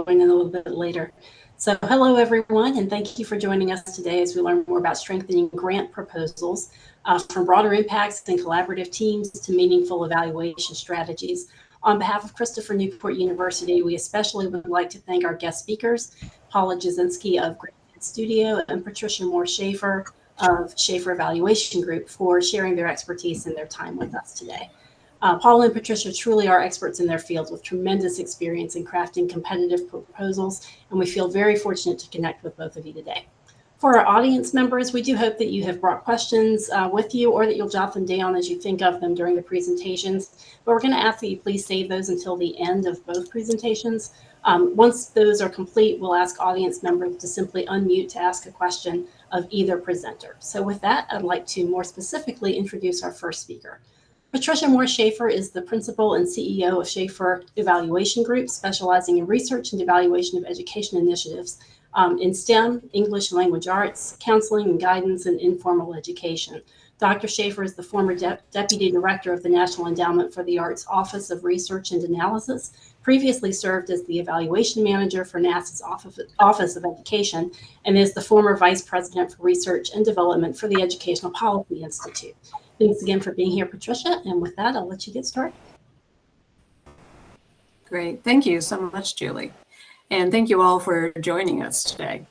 in a little bit later. So hello, everyone, and thank you for joining us today as we learn more about strengthening grant proposals from broader impacts and collaborative teams to meaningful evaluation strategies. On behalf of Christopher Newport University, we especially would like to thank our guest speakers, Paula Jasinski of Grant Studio and Patricia Moore-Schaefer of Schaefer Evaluation Group for sharing their expertise and their time with us today. Paula and Patricia truly are experts in their fields with tremendous experience in crafting competitive proposals, and we feel very fortunate to connect with both of you today. For our audience members, we do hope that you have brought questions with you or that you'll jot them down as you think of them during the presentations. But we're going to ask that you please save those until the end of both presentations. Once those are complete, we'll ask audience members to simply unmute to ask a question of either presenter. So with that, I'd like to more specifically introduce our first speaker. Patricia Moore-Schaefer is the principal and CEO of Schaefer Evaluation Group, specializing in research and evaluation of education initiatives in STEM, English language arts, counseling and guidance, and informal education. Dr. Schaefer is the former Deputy Director of the National Endowment for the Arts Office of Research and Analysis, previously served as the Evaluation Manager for NASA's Office of Education, and is the former Vice President for Research and Development for the Educational Policy Institute. Thanks again for being here, Patricia, and with that, I'll let you get started. Great. Thank you so much, Julie. And thank you all for joining us today.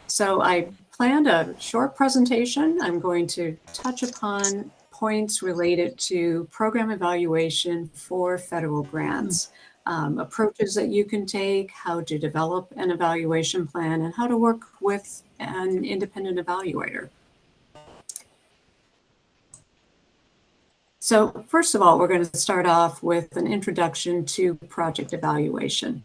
So I planned a short presentation. I'm going to touch upon points related to program evaluation for federal grants, approaches that you can take, how to develop an evaluation plan, and how to work with an independent evaluator. So first of all, we're going to start off with an introduction to project evaluation.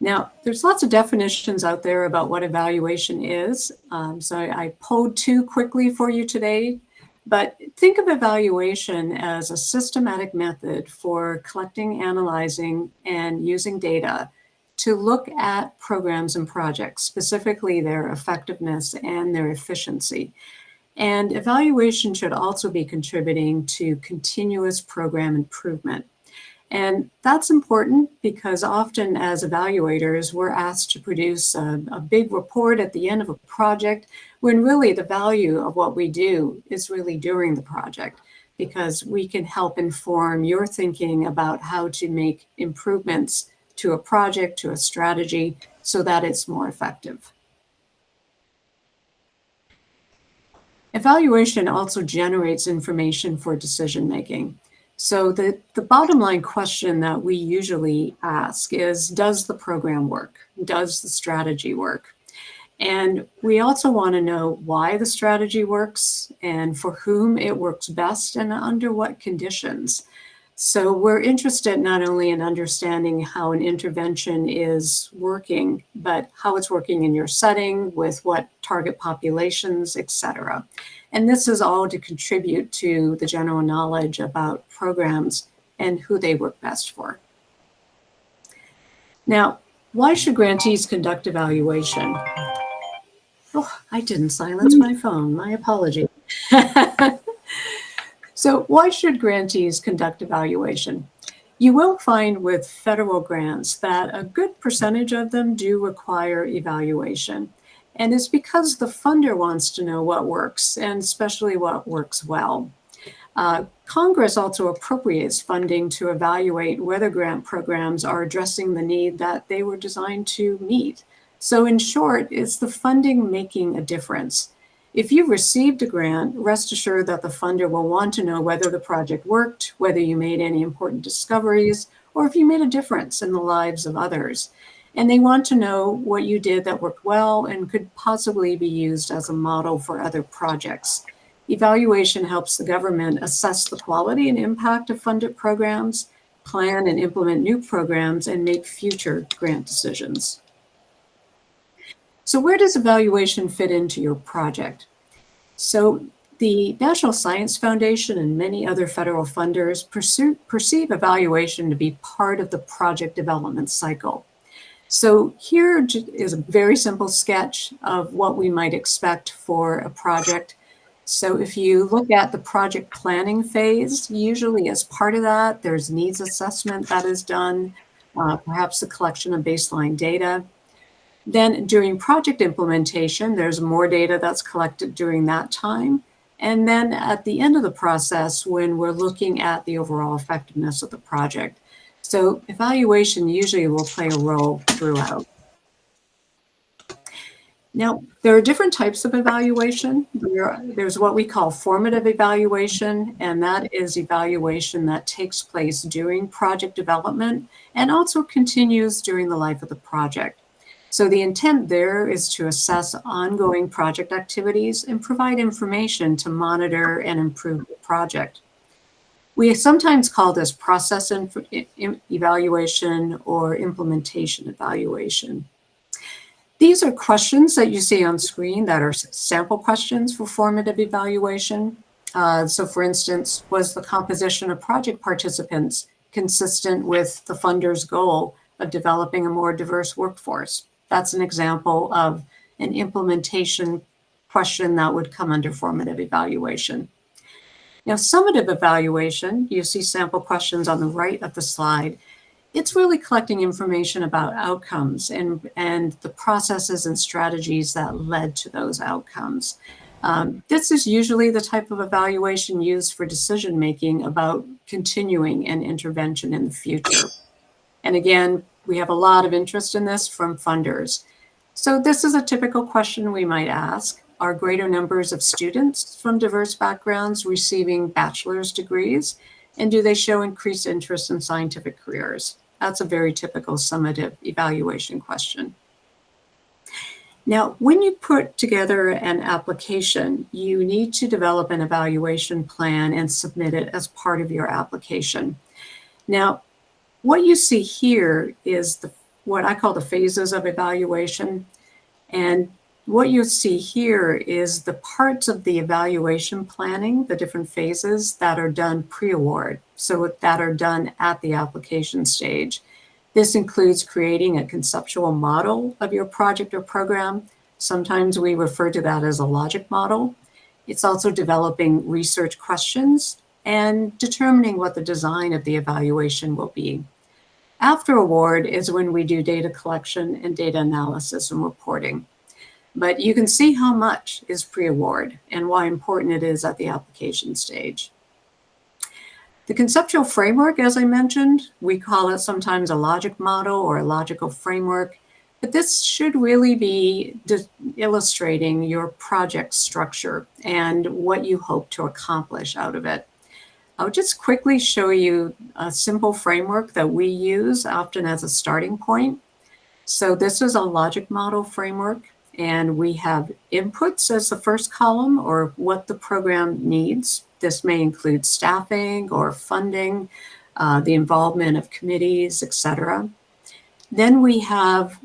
Now, there's lots of definitions out there about what evaluation is. So I pulled two quickly for you today, but think of evaluation as a systematic method for collecting, analyzing, and using data to look at programs and projects, specifically their effectiveness and their efficiency. And evaluation should also be contributing to continuous program improvement. And that's important because often as evaluators, we're asked to produce a big report at the end of a project when really the value of what we do is really during the project, because we can help inform your thinking about how to make improvements to a project, to a strategy, so that it's more effective. Evaluation also generates information for decision making. So the bottom line question that we usually ask is, does the program work? Does the strategy work? And we also want to know why the strategy works and for whom it works best and under what conditions. So we're interested not only in understanding how an intervention is working, but how it's working in your setting, with what target populations, etc. And this is all to contribute to the general knowledge about programs and who they work best for. Now, why should grantees conduct evaluation? Oh, I didn't silence my phone. My apology. So why should grantees conduct evaluation? You will find with federal grants that a good percentage of them do require evaluation. And it's because the funder wants to know what works, and especially what works well. Congress also appropriates funding to evaluate whether grant programs are addressing the need that they were designed to meet. So in short, it's the funding making a difference. If you've received a grant, rest assured that the funder will want to know whether the project worked, whether you made any important discoveries, or if you made a difference in the lives of others. And they want to know what you did that worked well and could possibly be used as a model for other projects. Evaluation helps the government assess the quality and impact of funded programs, plan and implement new programs, and make future grant decisions. So where does evaluation fit into your project? So the National Science Foundation and many other federal funders perceive evaluation to be part of the project development cycle. So here is a very simple sketch of what we might expect for a project. So if you look at the project planning phase, usually as part of that, there's needs assessment that is done. perhaps the collection of baseline data. Then during project implementation, there's more data that's collected during that time. And then at the end of the process, when we're looking at the overall effectiveness of the project. So evaluation usually will play a role throughout. Now, there are different types of evaluation. There's what we call formative evaluation, and that is evaluation that takes place during project development and also continues during the life of the project. So the intent there is to assess ongoing project activities and provide information to monitor and improve the project. We sometimes call this process evaluation or implementation evaluation. These are questions that you see on screen that are sample questions for formative evaluation. So for instance, was the composition of project participants consistent with the funder's goal of developing a more diverse workforce? That's an example of an implementation question that would come under formative evaluation. Now, summative evaluation, you see sample questions on the right of the slide. It's really collecting information about outcomes and the processes and strategies that led to those outcomes. This is usually the type of evaluation used for decision making about continuing an intervention in the future. And again, we have a lot of interest in this from funders. So this is a typical question we might ask. Are greater numbers of students from diverse backgrounds receiving bachelor's degrees? And do they show increased interest in scientific careers? That's a very typical summative evaluation question. Now, when you put together an application, you need to develop an evaluation plan and submit it as part of your application. Now, what you see here is what I call the phases of evaluation. And what you see here is the parts of the evaluation planning, the different phases that are done pre-award, so that are done at the application stage. This includes creating a conceptual model of your project or program. Sometimes we refer to that as a logic model. It's also developing research questions and determining what the design of the evaluation will be. After award is when we do data collection and data analysis and reporting. But you can see how much is pre-award and why important it is at the application stage. The conceptual framework, as I mentioned, we call it sometimes a logic model or a logical framework, but this should really be illustrating your project structure and what you hope to accomplish out of it. I'll just quickly show you a simple framework that we use often as a starting point. So this is a logic model framework. And we have inputs as the first column, or what the program needs. This may include staffing or funding, the involvement of committees, etc. Then we have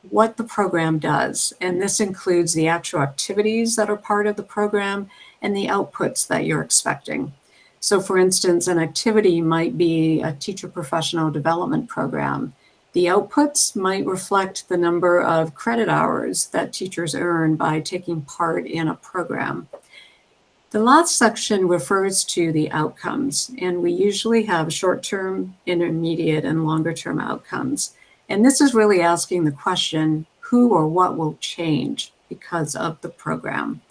what the program does, and this includes the actual activities that are part of the program and the outputs that you're expecting. So for instance, an activity might be a teacher professional development program. The outputs might reflect the number of credit hours that teachers earn by taking part in a program. The last section refers to the outcomes, and we usually have short-term, intermediate, and longer-term outcomes. And this is really asking the question, who or what will change because of the program?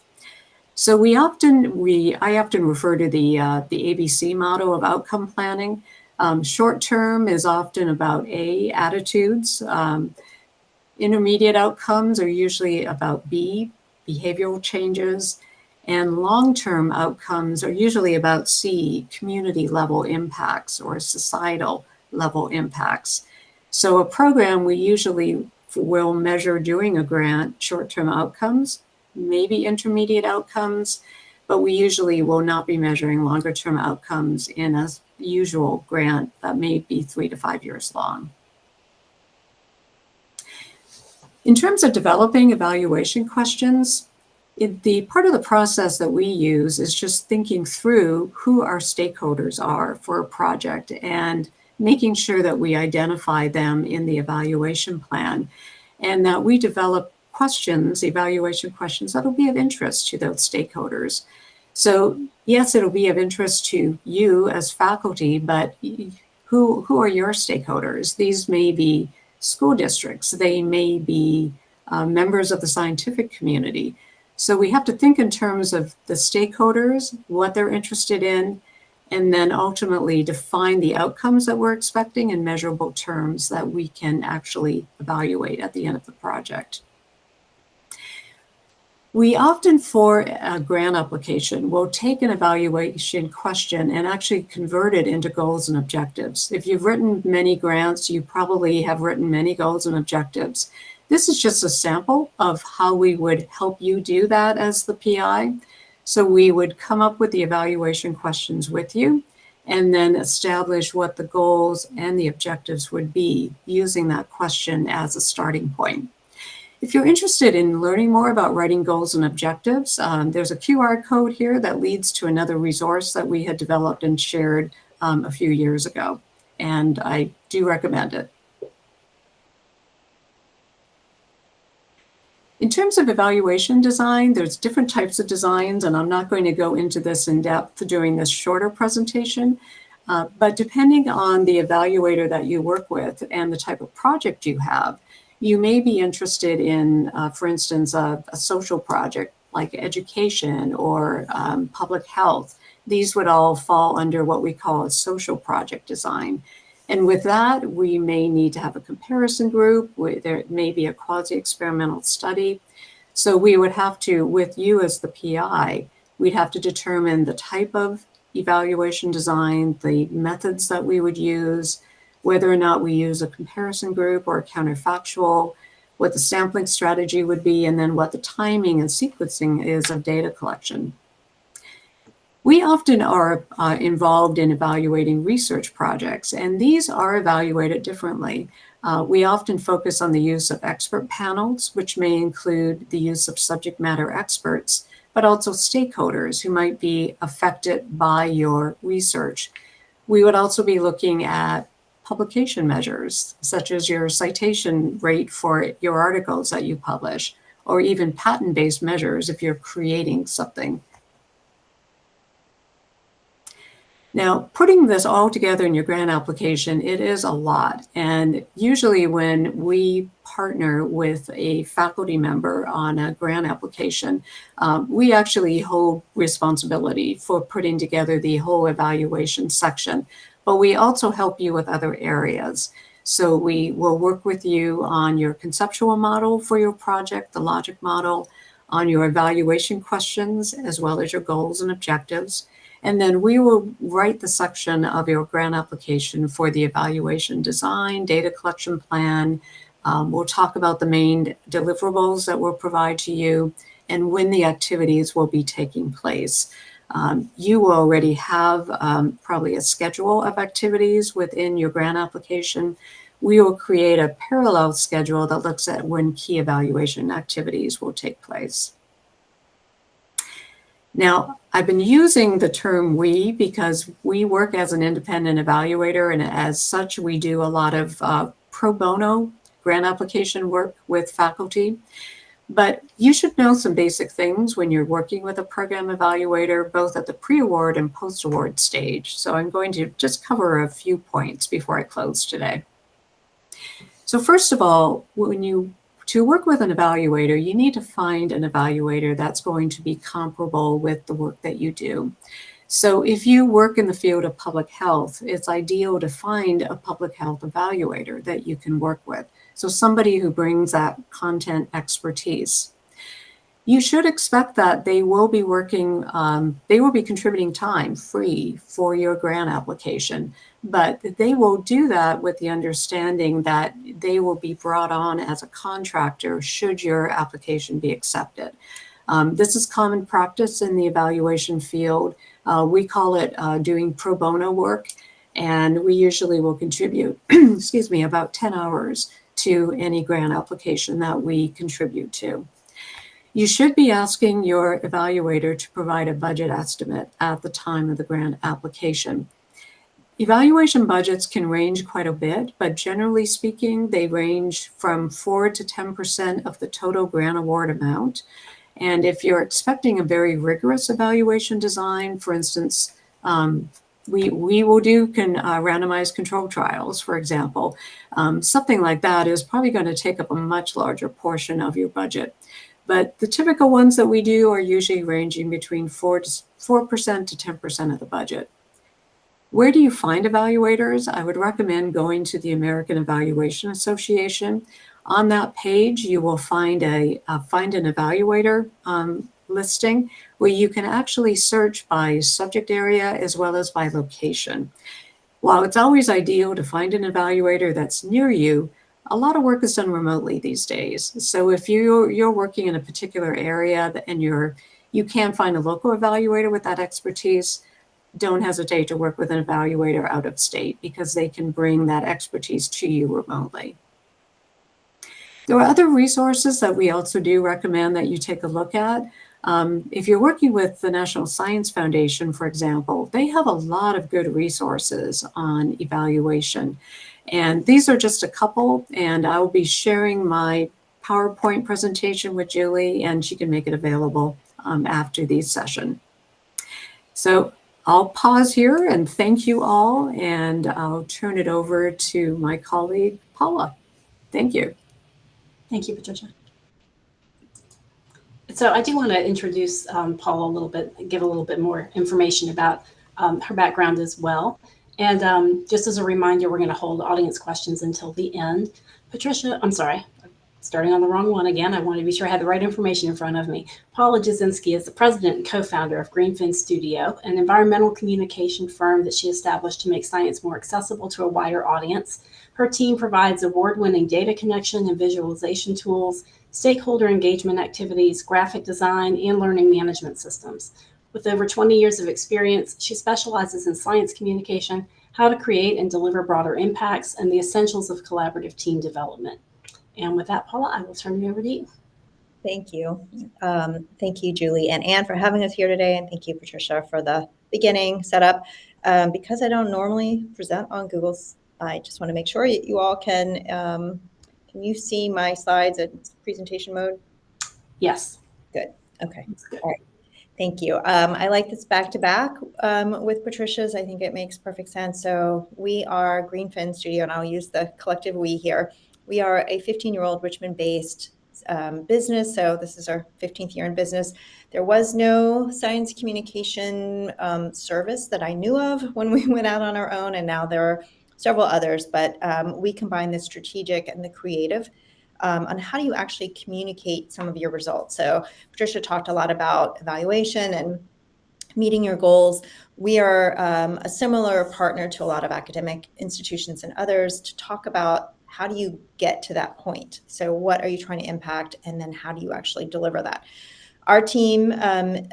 So I often refer to the ABC model of outcome planning. Short term is often about A, attitudes. Intermediate outcomes are usually about B, behavioral changes. And long-term outcomes are usually about C, community level impacts or societal level impacts. So a program we usually will measure doing a grant short-term outcomes, maybe intermediate outcomes, but we usually will not be measuring longer-term outcomes in a usual grant that may be 3 to 5 years long. In terms of developing evaluation questions, the part of the process that we use is just thinking through who our stakeholders are for a project and making sure that we identify them in the evaluation plan and that we develop questions, evaluation questions that'll be of interest to those stakeholders. So yes, it'll be of interest to you as faculty, but Who are your stakeholders? These may be school districts. They may be members of the scientific community. So we have to think in terms of the stakeholders, what they're interested in, and then ultimately define the outcomes that we're expecting in measurable terms that we can actually evaluate at the end of the project. We often, for a grant application, will take an evaluation question and actually convert it into goals and objectives. If you've written many grants, you probably have written many goals and objectives. This is just a sample of how we would help you do that as the PI. So we would come up with the evaluation questions with you and then establish what the goals and the objectives would be using that question as a starting point. If you're interested in learning more about writing goals and objectives, there's a QR code here that leads to another resource that we had developed and shared a few years ago, and I do recommend it. In terms of evaluation design, there's different types of designs, and I'm not going to go into this in depth during this shorter presentation, but depending on the evaluator that you work with and the type of project you have, you may be interested in, for instance, a social project like education or public health. These would all fall under what we call a social project design. And with that, we may need to have a comparison group. There may be a quasi-experimental study. So we would have to, with you as the PI, we'd have to determine the type of evaluation design, the methods that we would use, whether or not we use a comparison group or a counterfactual, what the sampling strategy would be, and then what the timing and sequencing is of data collection. We often are involved in evaluating research projects, and these are evaluated differently. We often focus on the use of expert panels, which may include the use of subject matter experts, but also stakeholders who might be affected by your research. We would also be looking at publication measures, such as your citation rate for your articles that you publish, or even patent-based measures if you're creating something. Now, putting this all together in your grant application, it is a lot. And usually when we partner with a faculty member on a grant application, we actually hold responsibility for putting together the whole evaluation section, but we also help you with other areas. So we will work with you on your conceptual model for your project, the logic model, on your evaluation questions, as well as your goals and objectives. And then we will write the section of your grant application for the evaluation design, data collection plan. We'll talk about the main deliverables that we'll provide to you and when the activities will be taking place. You will already have probably a schedule of activities within your grant application. We will create a parallel schedule that looks at when key evaluation activities will take place. Now, I've been using the term we because we work as an independent evaluator, and as such, we do a lot of pro bono grant application work with faculty. But you should know some basic things when you're working with a program evaluator, both at the pre-award and post-award stage. So I'm going to just cover a few points before I close today. So first of all, to work with an evaluator, you need to find an evaluator that's going to be comparable with the work that you do. So if you work in the field of public health, it's ideal to find a public health evaluator that you can work with. So somebody who brings that content expertise. You should expect that they will be contributing time free for your grant application, but they will do that with the understanding that they will be brought on as a contractor should your application be accepted. This is common practice in the evaluation field. We call it doing pro bono work, and we usually will contribute, excuse me, about 10 hours to any grant application that we contribute to. You should be asking your evaluator to provide a budget estimate at the time of the grant application. Evaluation budgets can range quite a bit, but generally speaking, they range from 4 to 10% of the total grant award amount. And if you're expecting a very rigorous evaluation design, for instance, We will do randomized control trials, for example. Something like that is probably going to take up a much larger portion of your budget. But the typical ones that we do are usually ranging between 4% to 10% of the budget. Where do you find evaluators? I would recommend going to the American Evaluation Association. On that page, you will find an evaluator listing where you can actually search by subject area as well as by location. While it's always ideal to find an evaluator that's near you, a lot of work is done remotely these days. So if you're working in a particular area and you can't find a local evaluator with that expertise, don't hesitate to work with an evaluator out of state because they can bring that expertise to you remotely. There are other resources that we also do recommend that you take a look at. If you're working with the National Science Foundation, for example, they have a lot of good resources on evaluation. And these are just a couple, and I'll be sharing my PowerPoint presentation with Julie, and she can make it available after the session. So I'll pause here and thank you all, and I'll turn it over to my colleague, Paula. Thank you. Thank you, Patricia. So I do want to introduce Paula a little bit, give a little bit more information about her background as well. And just as a reminder, we're going to hold audience questions until the end. Patricia, I'm sorry, starting on the wrong one again. I wanted to be sure I had the right information in front of me. Paula Jasinski is the president and co-founder of Greenfin Studio, an environmental communication firm that she established to make science more accessible to a wider audience. Her team provides award-winning data connection and visualization tools, stakeholder engagement activities, graphic design, and learning management systems. With over 20 years of experience, she specializes in science communication, how to create and deliver broader impacts, and the essentials of collaborative team development. And with that, Paula, I will turn it over to you. Thank you. Thank you, Julie and Anne, for having us here today. And thank you, Patricia, for the beginning setup. Because I don't normally present on Google's, I just want to make sure you all can you see my slides in presentation mode? Yes. Good. Okay. That's good. All right. Thank you. I like this back to back with Patricia's. I think it makes perfect sense. So we are Greenfin Studio, and I'll use the collective we here. We are a 15-year-old Richmond-based business. So this is our 15th year in business. There was no science communication service that I knew of when we went out on our own, and now there are several others. But we combine the strategic and the creative on how do you actually communicate some of your results. So Patricia talked a lot about evaluation and meeting your goals. We are a similar partner to a lot of academic institutions and others to talk about how do you get to that point? So what are you trying to impact? And then how do you actually deliver that? Our team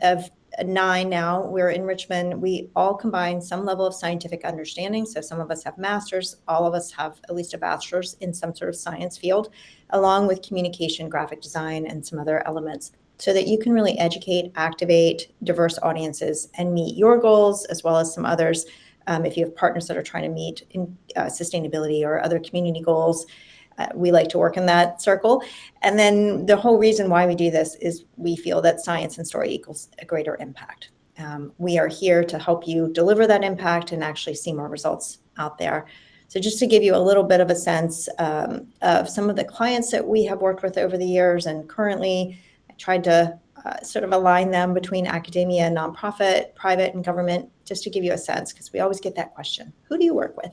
of 9 now, we're in Richmond. We all combine some level of scientific understanding. So some of us have masters, all of us have at least a bachelor's in some sort of science field, along with communication, graphic design, and some other elements, so that you can really educate, activate diverse audiences and meet your goals as well as some others. If you have partners that are trying to meet in sustainability or other community goals, we like to work in that circle. And then the whole reason why we do this is we feel that science and story equals a greater impact. We are here to help you deliver that impact and actually see more results out there. So just to give you a little bit of a sense of some of the clients that we have worked with over the years, and currently I tried to sort of align them between academia, nonprofit, private, and government, just to give you a sense, because we always get that question, who do you work with?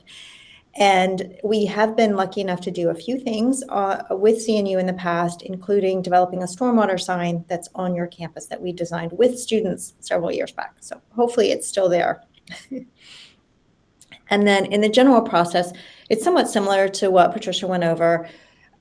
And we have been lucky enough to do a few things with CNU in the past, including developing a stormwater sign that's on your campus that we designed with students several years back. So hopefully it's still there. And then in the general process, it's somewhat similar to what Patricia went over.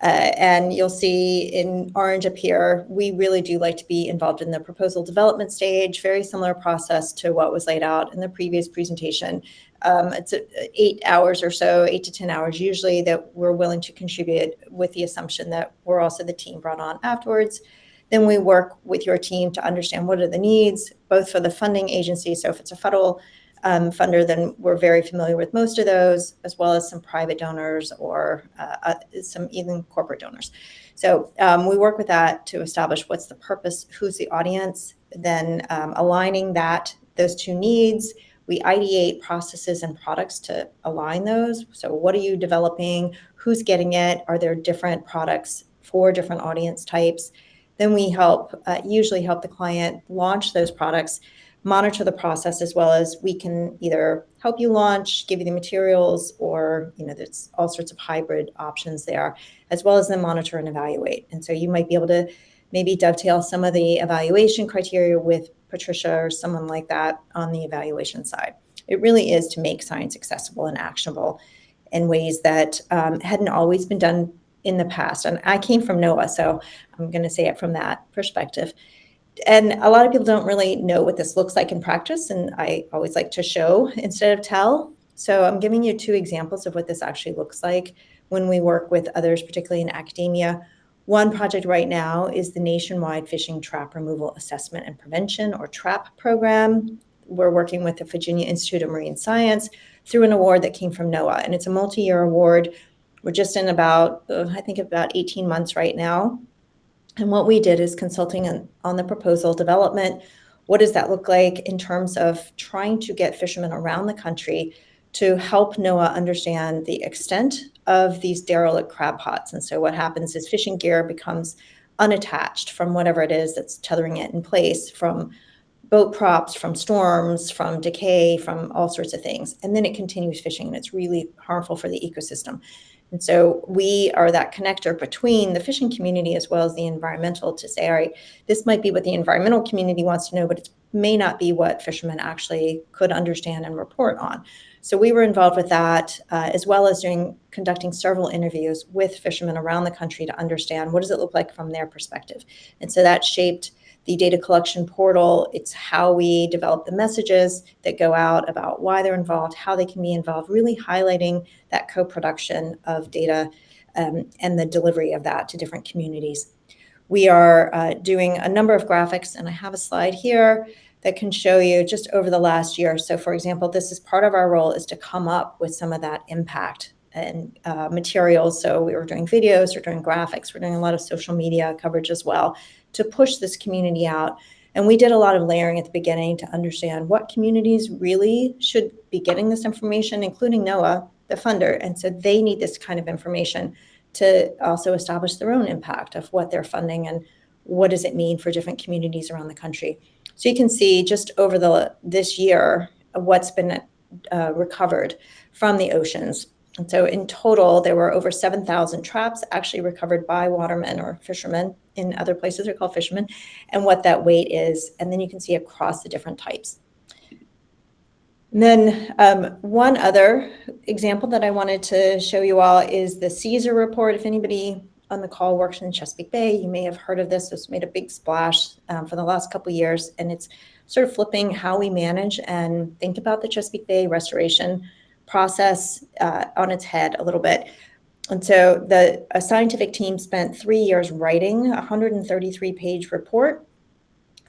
And you'll see in orange up here, we really do like to be involved in the proposal development stage, very similar process to what was laid out in the previous presentation. It's 8 hours or so, 8 to 10 hours usually, that we're willing to contribute, with the assumption that we're also the team brought on afterwards. Then we work with your team to understand what are the needs, both for the funding agency. So if it's a federal funder, then we're very familiar with most of those, as well as some private donors or some even corporate donors. So we work with that to establish what's the purpose, who's the audience, then aligning those two needs We ideate processes and products to align those. So what are you developing? Who's getting it? Are there different products for different audience types? Then we usually help the client launch those products, monitor the process, as well as we can either help you launch, give you the materials, or there's all sorts of hybrid options there, as well as then monitor and evaluate. And so you might be able to maybe dovetail some of the evaluation criteria with Patricia or someone like that on the evaluation side. It really is to make science accessible and actionable in ways that hadn't always been done in the past. And I came from NOAA, so I'm going to say it from that perspective. And a lot of people don't really know what this looks like in practice, and I always like to show instead of tell. So I'm giving you 2 examples of what this actually looks like when we work with others, particularly in academia. One project right now is the Nationwide Fishing Trap Removal Assessment and Prevention, or TRAP program. We're working with the Virginia Institute of Marine Science through an award that came from NOAA, and it's a multi-year award. We're just in about 18 months right now. And what we did is consulting on the proposal development. What does that look like in terms of trying to get fishermen around the country to help NOAA understand the extent of these derelict crab pots? And so what happens is fishing gear becomes unattached from whatever it is that's tethering it in place, from boat props, from storms, from decay, from all sorts of things. And then it continues fishing, and it's really harmful for the ecosystem. And so we are that connector between the fishing community as well as the environmental to say, all right, this might be what the environmental community wants to know, but it may not be what fishermen actually could understand and report on. So we were involved with that, as well as conducting several interviews with fishermen around the country to understand what does it look like from their perspective. And so that shaped the data collection portal. It's how we develop the messages that go out about why they're involved, how they can be involved, really highlighting that co-production of data and the delivery of that to different communities. We are doing a number of graphics, and I have a slide here that can show you just over the last year. So for example, this is part of our role, is to come up with some of that impact and materials. So we were doing videos, we're doing graphics, we're doing a lot of social media coverage as well to push this community out. And we did a lot of layering at the beginning to understand what communities really should be getting this information, including NOAA, the funder. And so they need this kind of information to also establish their own impact of what they're funding and what does it mean for different communities around the country. So you can see just over this year what's been recovered from the oceans. And so in total, there were over 7,000 traps actually recovered by watermen or fishermen. In other places, they're called fishermen, and what that weight is. And then you can see across the different types. And then one other example that I wanted to show you all is the Caesar report. If anybody on the call works in Chesapeake Bay, you may have heard of this. It's made a big splash for the last couple of years, and it's sort of flipping how we manage and think about the Chesapeake Bay restoration process on its head a little bit. And so a scientific team spent 3 years writing a 133-page report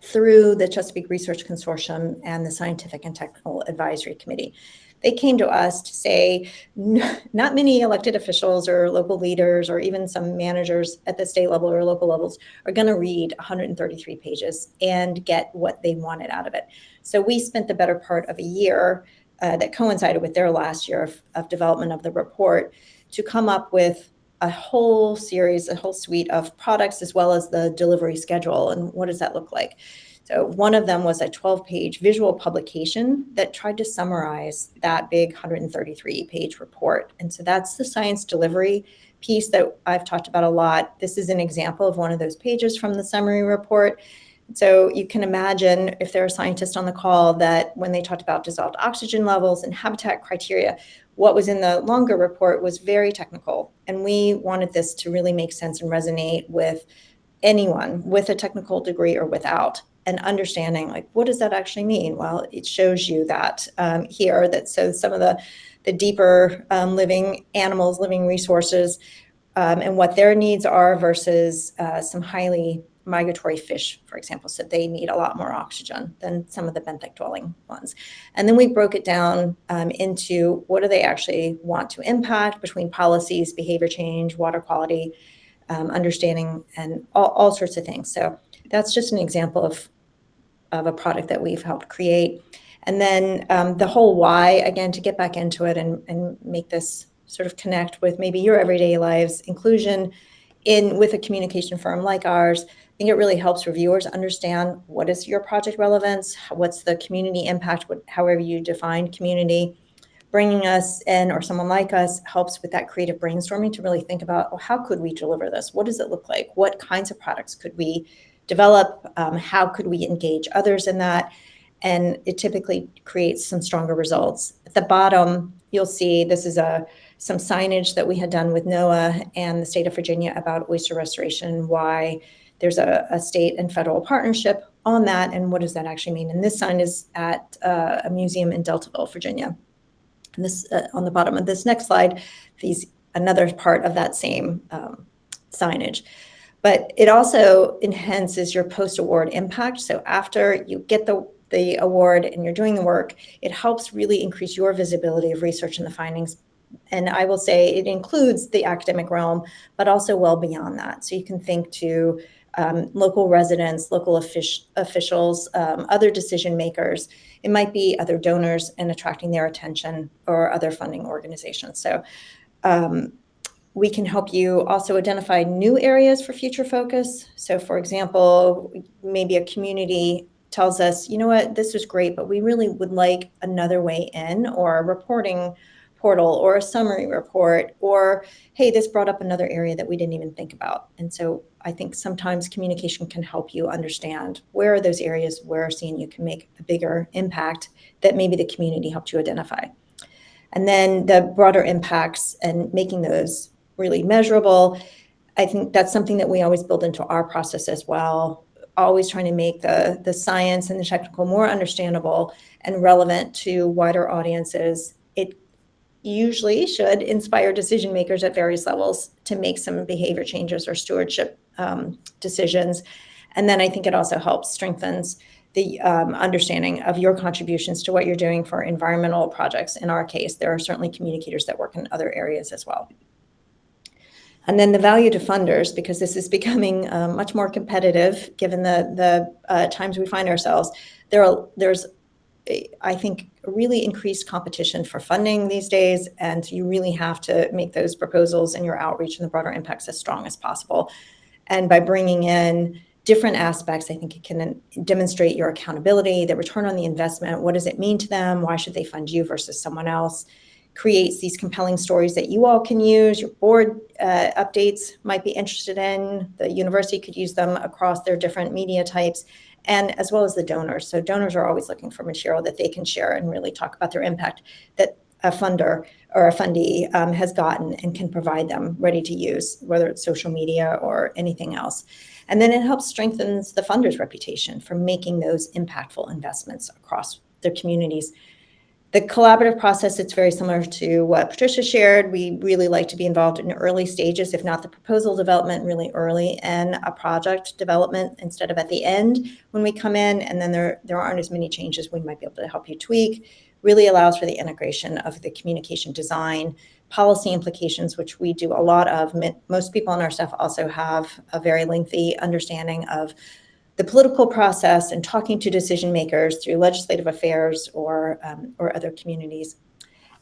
through the Chesapeake Research Consortium and the Scientific and Technical Advisory Committee. They came to us to say not many elected officials or local leaders or even some managers at the state level or local levels are going to read 133 pages and get what they wanted out of it. So we spent the better part of a year that coincided with their last year of development of the report to come up with a whole series, a whole suite of products, as well as the delivery schedule. And what does that look like? So one of them was a 12-page visual publication that tried to summarize that big 133-page report. And so that's the science delivery piece that I've talked about a lot. This is an example of one of those pages from the summary report. So you can imagine, if there are scientists on the call, that when they talked about dissolved oxygen levels and habitat criteria, what was in the longer report was very technical. And we wanted this to really make sense and resonate with anyone with a technical degree or without, and understanding, like, what does that actually mean? Well, it shows you that here, that so some of the deeper living animals, living resources, and what their needs are versus some highly migratory fish, for example. So they need a lot more oxygen than some of the benthic dwelling ones. And then we broke it down into what do they actually want to impact between policies, behavior change, water quality, understanding, and all sorts of things. So that's just an example of a product that we've helped create. And then the whole why, again, to get back into it and make this sort of connect with maybe your everyday lives, inclusion with a communication firm like ours. I think it really helps reviewers understand what is your project relevance, what's the community impact, however you define community. Bringing us in, or someone like us, helps with that creative brainstorming to really think about, well, how could we deliver this? What does it look like? What kinds of products could we develop? How could we engage others in that? And it typically creates some stronger results. At the bottom, you'll see this is some signage that we had done with NOAA and the state of Virginia about oyster restoration, why there's a state and federal partnership on that, and what does that actually mean? And this sign is at a museum in Deltaville, Virginia. And this on the bottom of this next slide, another part of that same signage. But it also enhances your post-award impact. So after you get the award and you're doing the work, it helps really increase your visibility of research and the findings. And I will say it includes the academic realm, but also well beyond that. So you can think to local residents, local officials, other decision makers. It might be other donors and attracting their attention, or other funding organizations. So we can help you also identify new areas for future focus. So for example, maybe a community tells us, you know what, this was great, but we really would like another way in, or a reporting portal, or a summary report, or hey, this brought up another area that we didn't even think about. And so I think sometimes communication can help you understand where are those areas where CNU can make a bigger impact that maybe the community helped you identify. And then the broader impacts and making those really measurable, I think that's something that we always build into our process as well, always trying to make the science and the technical more understandable and relevant to wider audiences. It usually should inspire decision makers at various levels to make some behavior changes or stewardship decisions. And then I think it also strengthens the understanding of your contributions to what you're doing for environmental projects. In our case, there are certainly communicators that work in other areas as well. And then the value to funders, because this is becoming much more competitive given the times we find ourselves. There's I think really increased competition for funding these days, and you really have to make those proposals and your outreach and the broader impacts as strong as possible. And by bringing in different aspects, I think it can demonstrate your accountability, the return on the investment. What does it mean to them? Why should they fund you versus someone else? Creates these compelling stories that you all can use. Your board updates might be interested in. The university could use them across their different media types, and as well as the donors. So donors are always looking for material that they can share and really talk about their impact that a funder or a fundee has gotten and can provide them ready to use, whether it's social media or anything else. And then it helps strengthens the funder's reputation for making those impactful investments across their communities. The collaborative process, it's very similar to what Patricia shared. We really like to be involved in early stages, if not the proposal development, really early, and a project development instead of at the end when we come in, and then there aren't as many changes we might be able to help you tweak. Really allows for the integration of the communication design, policy implications, which we do a lot of. Most people on our staff also have a very lengthy understanding of the political process and talking to decision makers through legislative affairs or other communities.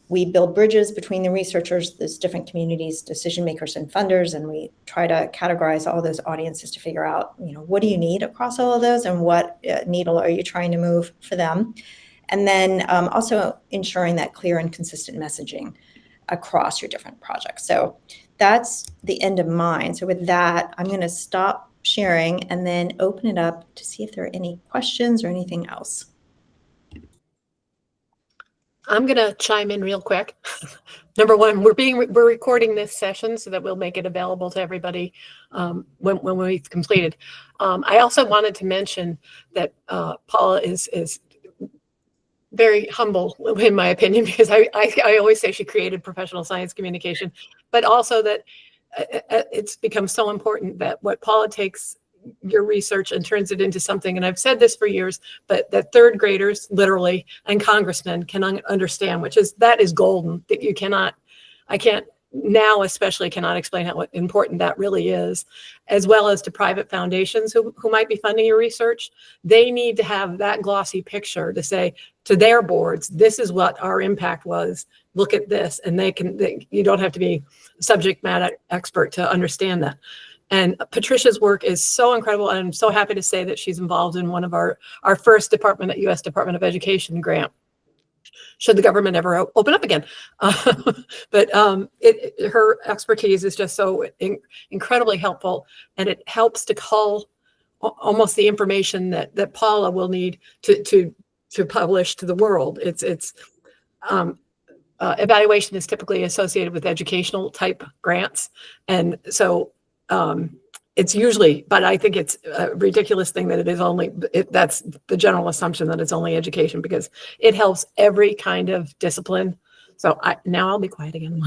We build bridges between the researchers, those different communities, decision makers, and funders, and we try to categorize all those audiences to figure out, what do you need across all of those, and what needle are you trying to move for them? And then also ensuring that clear and consistent messaging across your different projects. So that's the end of mine. So with that, I'm going to stop sharing and then open it up to see if there are any questions or anything else. I'm going to chime in real quick. Number one, we're recording this session so that we'll make it available to everybody when we've completed. I also wanted to mention that Paula is very humble, in my opinion, because I always say she created professional science communication, but also that it's become so important that what Paula takes your research and turns it into something, and I've said this for years, but that third graders, literally, and congressmen can understand, that is golden. That I can't now especially cannot explain how important that really is, as well as to private foundations who might be funding your research. They need to have that glossy picture to say to their boards, this is what our impact was, look at this. And you don't have to be a subject matter expert to understand that. And Patricia's work is so incredible. And I'm so happy to say that she's involved in one of our first U.S. Department of Education grant, should the government ever open up again. But her expertise is just so incredibly helpful, and it helps to cull almost the information that Paula will need to publish to the world. Evaluation is typically associated with educational type grants, and so it's usually, but I think it's a ridiculous thing that it is only, that's the general assumption that it's only education, because it helps every kind of discipline. So now I'll be quiet again.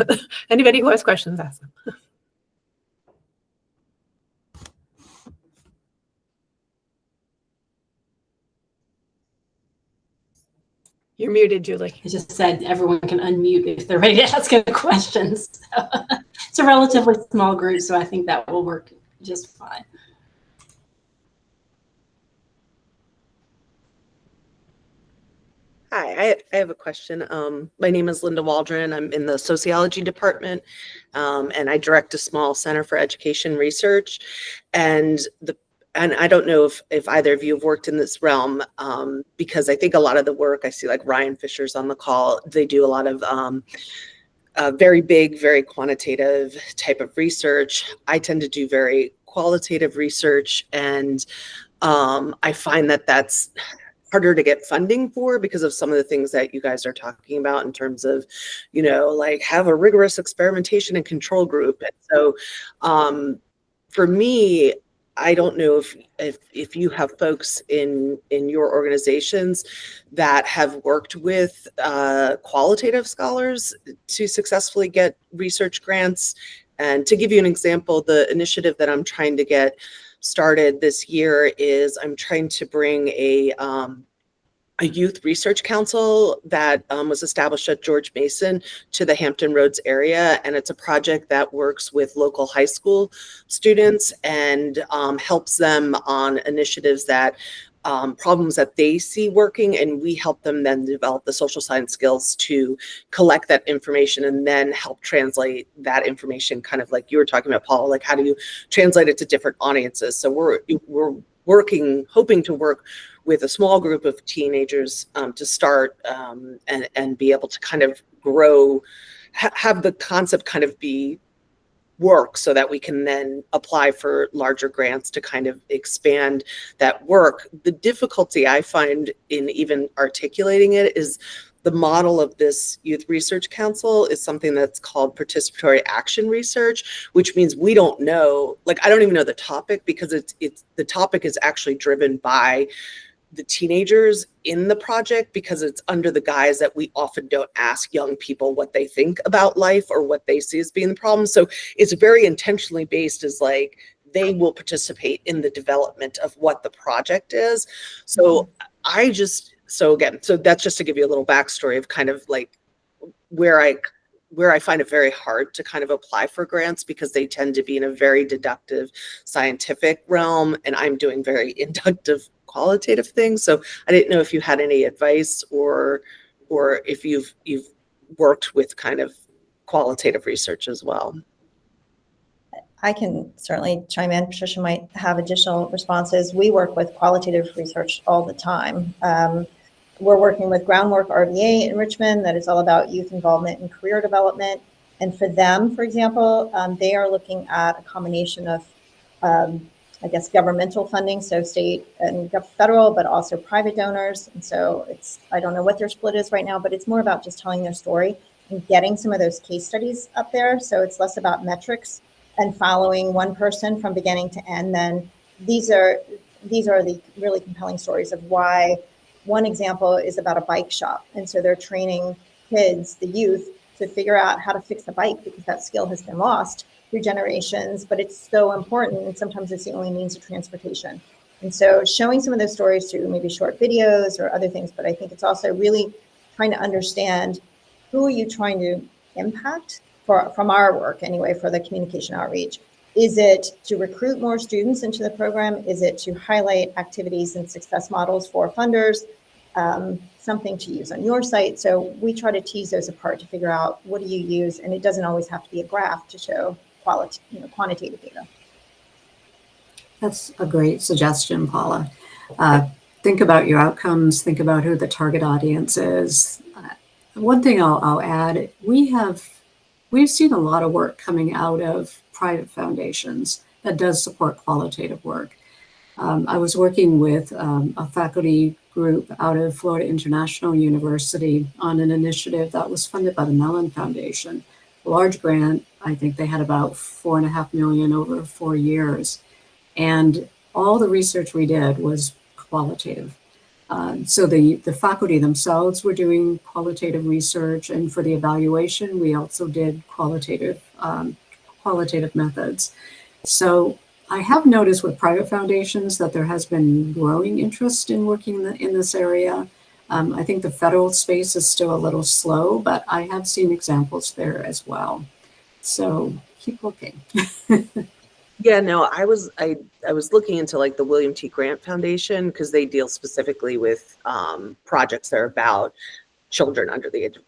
Anybody who has questions, ask them. You're muted, Julie. I just said everyone can unmute if they're ready to ask any questions. So, it's a relatively small group, so I think that will work just fine. Hi, I have a question. My name is Linda Waldron. I'm in the sociology department, and I direct a small center for education research. And I don't know if either of you have worked in this realm, because I think a lot of the work, I see like Ryan Fisher's on the call, they do a lot of very big, very quantitative type of research. I tend to do very qualitative research, and I find that that's harder to get funding for because of some of the things that you guys are talking about in terms of, like have a rigorous experimentation and control group. And so for me, I don't know if you have folks in your organizations that have worked with qualitative scholars to successfully get research grants. And to give you an example, the initiative that I'm trying to get started this year is I'm trying to bring a youth research council that was established at George Mason to the Hampton Roads area. And it's a project that works with local high school students and helps them on initiatives that problems that they see working, and we help them then develop the social science skills to collect that information and then help translate that information, kind of like you were talking about, Paul, like how do you translate it to different audiences? So we're hoping to work with a small group of teenagers to start and be able to kind of grow, have the concept kind of be work so that we can then apply for larger grants to kind of expand that work. The difficulty I find in even articulating it is the model of this Youth Research Council is something that's called participatory action research, which means we don't know, like I don't even know the topic, because it's the topic is actually driven by the teenagers in the project, because it's under the guise that we often don't ask young people what they think about life or what they see as being the problem. So it's very intentionally based as like they will participate in the development of what the project is. So so that's just to give you a little backstory of kind of like where I find it very hard to kind of apply for grants, because they tend to be in a very deductive scientific realm, and I'm doing very inductive qualitative things. So I didn't know if you had any advice or if you've worked with kind of qualitative research as well. I can certainly chime in. Patricia might have additional responses. We work with qualitative research all the time. We're working with Groundwork RVA in Richmond that is all about youth involvement and career development. And for them, for example, they are looking at a combination of, I guess, governmental funding, so state and federal, but also private donors. And so I don't know what their split is right now, but it's more about just telling their story and getting some of those case studies up there. So it's less about metrics and following one person from beginning to end. Then these are the really compelling stories of why. One example is about a bike shop. And so they're training kids, the youth, to figure out how to fix a bike, because that skill has been lost through generations, but it's so important. And sometimes it's the only means of transportation. And so showing some of those stories through maybe short videos or other things, but I think it's also really trying to understand who are you trying to impact from our work anyway, for the communication outreach? Is it to recruit more students into the program? Is it to highlight activities and success models for funders? Something to use on your site? So we try to tease those apart to figure out what do you use, and it doesn't always have to be a graph to show quantitative data. That's a great suggestion, Paula. Think about your outcomes, think about who the target audience is. One thing I'll add, we've seen a lot of work coming out of private foundations that does support qualitative work. I was working with a faculty group out of Florida International University on an initiative that was funded by the Mellon Foundation. A large grant, I think they had about $4.5 million over 4 years. And all the research we did was qualitative. So the faculty themselves were doing qualitative research, and for the evaluation, we also did qualitative methods. So I have noticed with private foundations that there has been growing interest in working in this area. I think the federal space is still a little slow, but I have seen examples there as well. So keep looking. Yeah, no, I was looking into like the William T. Grant Foundation, because they deal specifically with projects that are about children under the age of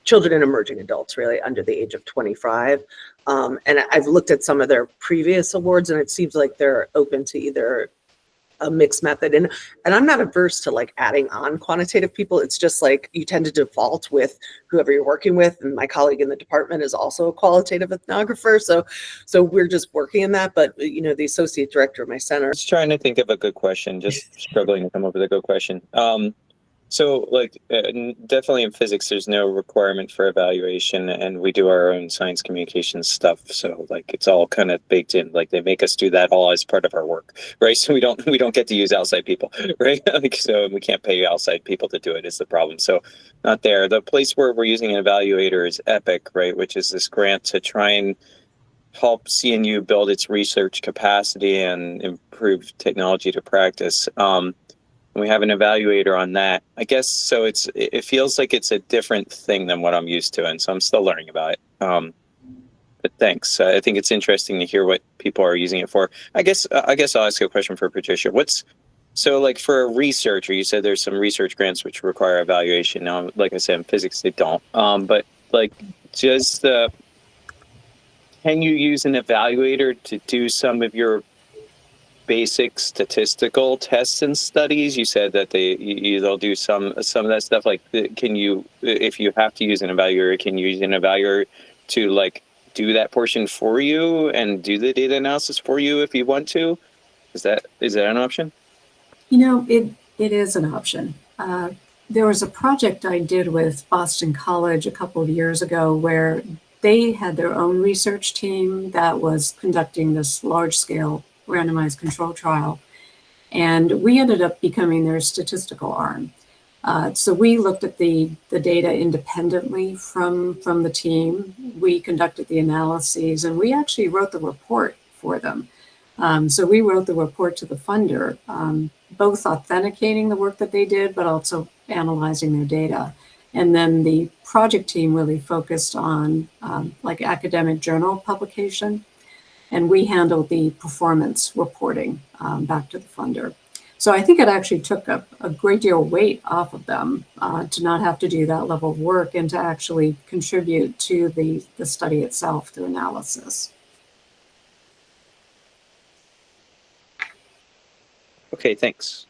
children and emerging adults, really under the age of 25. And I've looked at some of their previous awards, and it seems like they're open to either a mixed method. And I'm not averse to like adding on quantitative people. It's just like you tend to default with whoever you're working with. And my colleague in the department is also a qualitative ethnographer. So we're just working in that. But, you know, the associate director of my center. Just trying to think of a good question, just struggling to come up with a good question. So like definitely in physics, there's no requirement for evaluation, and we do our own science communication stuff. So like it's all kind of baked in, like they make us do that all as part of our work, right? So we don't get to use outside people, right? Like, so we can't pay outside people to do it is the problem. So not there. The place where we're using an evaluator is EPIC, right? Which is this grant to try and help CNU build its research capacity and improve technology to practice. We have an evaluator on that, I guess. So it feels like it's a different thing than what I'm used to, and so I'm still learning about it. But thanks. I think it's interesting to hear what people are using it for. I guess I'll ask a question for Patricia. So like for a researcher, you said there's some research grants which require evaluation. Now, like I said, in physics they don't. But like, can you use an evaluator to do some of your basic statistical tests and studies? You said that they'll do some of that stuff. Like, can you, if you have to use an evaluator, can you use an evaluator to like do that portion for you and do the data analysis for you if you want to? Is that an option? You know, it is an option. There was a project I did with Boston College a couple of years ago where they had their own research team that was conducting this large-scale randomized control trial, and we ended up becoming their statistical arm. So we looked at the data independently from the team. We conducted the analyses, and we actually wrote the report for them. So we wrote the report to the funder, both authenticating the work that they did, but also analyzing their data. And then the project team really focused on like academic journal publication, and we handled the performance reporting back to the funder. So I think it actually took a great deal of weight off of them to not have to do that level of work and to actually contribute to the study itself through analysis. Okay, thanks.